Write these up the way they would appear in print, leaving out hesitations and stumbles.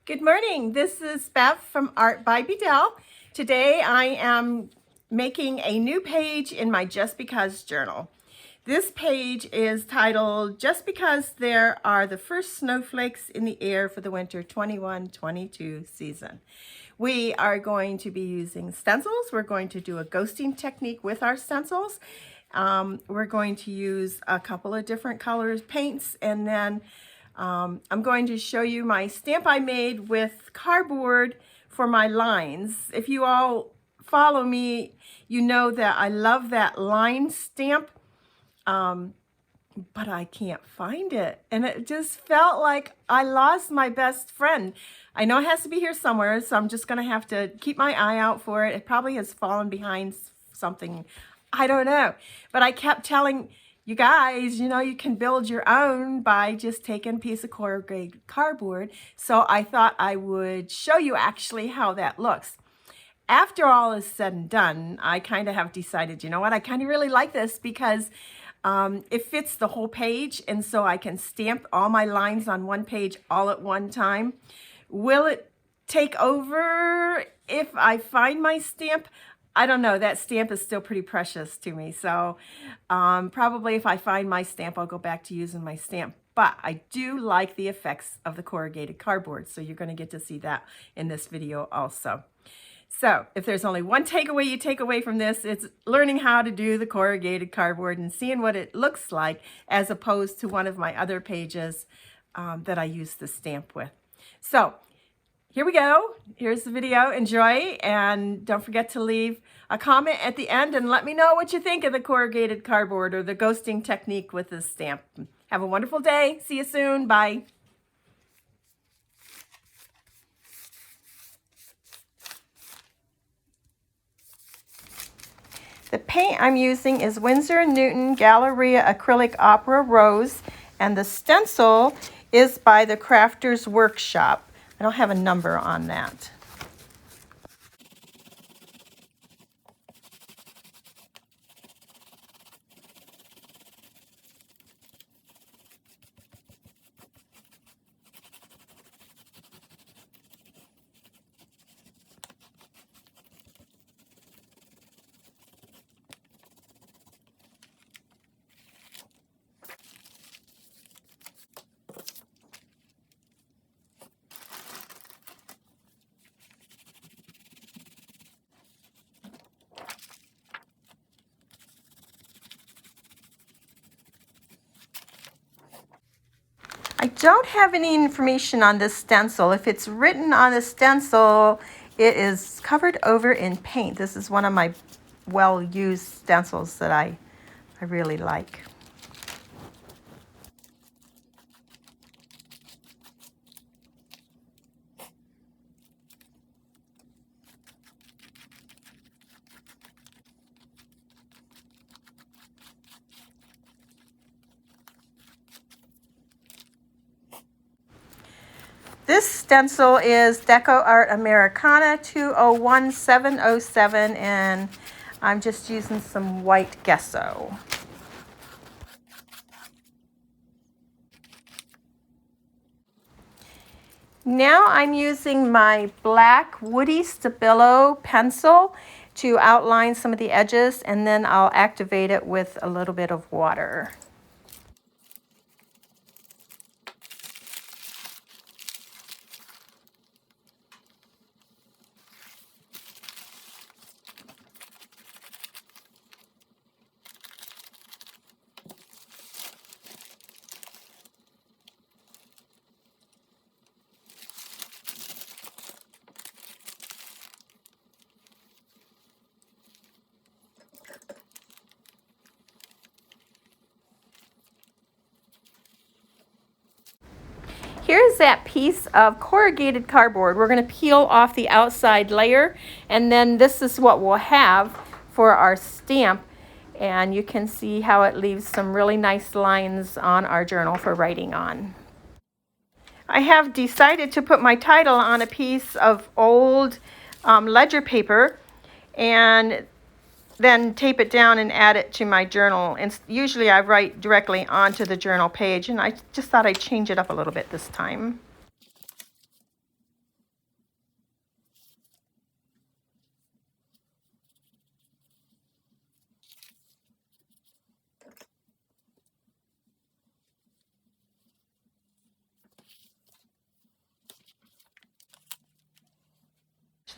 Good morning. This is Bev from Art by Bedell. Today I am making a new page in my Just Because journal. This page is titled Just Because There Are the First Snowflakes in the Air for the Winter 21-22 season. We are going to be using stencils. We're going to do a ghosting technique with our stencils. We're going to use a couple of different colors paints, and then I'm going to show you my stamp I made with cardboard for my lines. If you all follow me, you know that I love that line stamp, but I can't find it. And it just felt like I lost my best friend. I know it has to be here somewhere, so I'm just going to have to keep my eye out for it. It probably has fallen behind something. I don't know. But I kept telling you guys, you know, you can build your own by just taking a piece of corrugated cardboard. So I thought I would show you actually how that looks. After all is said and done, I kind of have decided, you know what, I kind of really like this because it fits the whole page, and so I can stamp all my lines on one page all at one time. Will it take over if I find my stamp? I don't know. That stamp is still pretty precious to me. So probably if I find my stamp, I'll go back to using my stamp. But I do like the effects of the corrugated cardboard. So you're going to get to see that in this video also. So if there's only one takeaway you take away from this, it's learning how to do the corrugated cardboard and seeing what it looks like as opposed to one of my other pages that I use the stamp with. So here we go. Here's the video. Enjoy, and don't forget to leave a comment at the end and let me know what you think of the corrugated cardboard or the ghosting technique with this stamp. Have a wonderful day. See you soon. Bye. The paint I'm using is Winsor & Newton Galleria Acrylic Opera Rose, and the stencil is by the Crafters Workshop. I don't have a number on that. I don't have any information on this stencil. If it's written on the stencil, it is covered over in paint. This is one of my well-used stencils that I really like. This stencil is Deco Art Americana 201707, and I'm just using some white gesso. Now I'm using my black Woody Stabilo pencil to outline some of the edges, and then I'll activate it with a little bit of water. Here's that piece of corrugated cardboard. We're going to peel off the outside layer, and then this is what we'll have for our stamp. And you can see how it leaves some really nice lines on our journal for writing on. I have decided to put my title on a piece of old ledger paper and then tape it down and add it to my journal. And usually I write directly onto the journal page, and I just thought I'd change it up a little bit this time.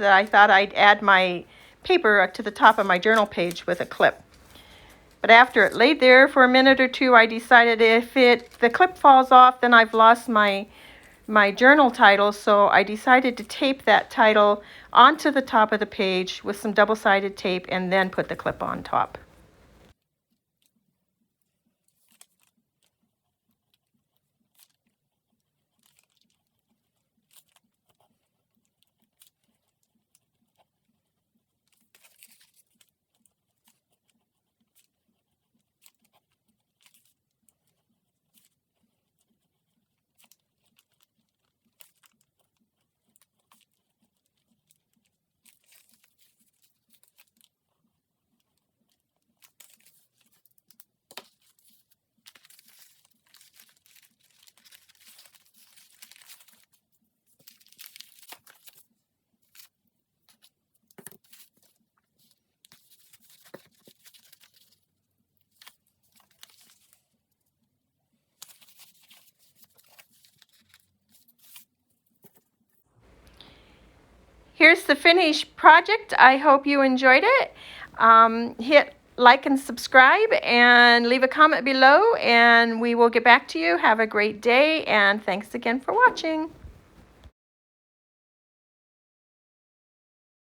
that I thought I'd add my paper to the top of my journal page with a clip. But after it laid there for a minute or two, I decided if the clip falls off, then I've lost my journal title, so I decided to tape that title onto the top of the page with some double-sided tape and then put the clip on top. Here's the finished project. I hope you enjoyed it. Hit like and subscribe and leave a comment below and we will get back to you. Have a great day and thanks again for watching.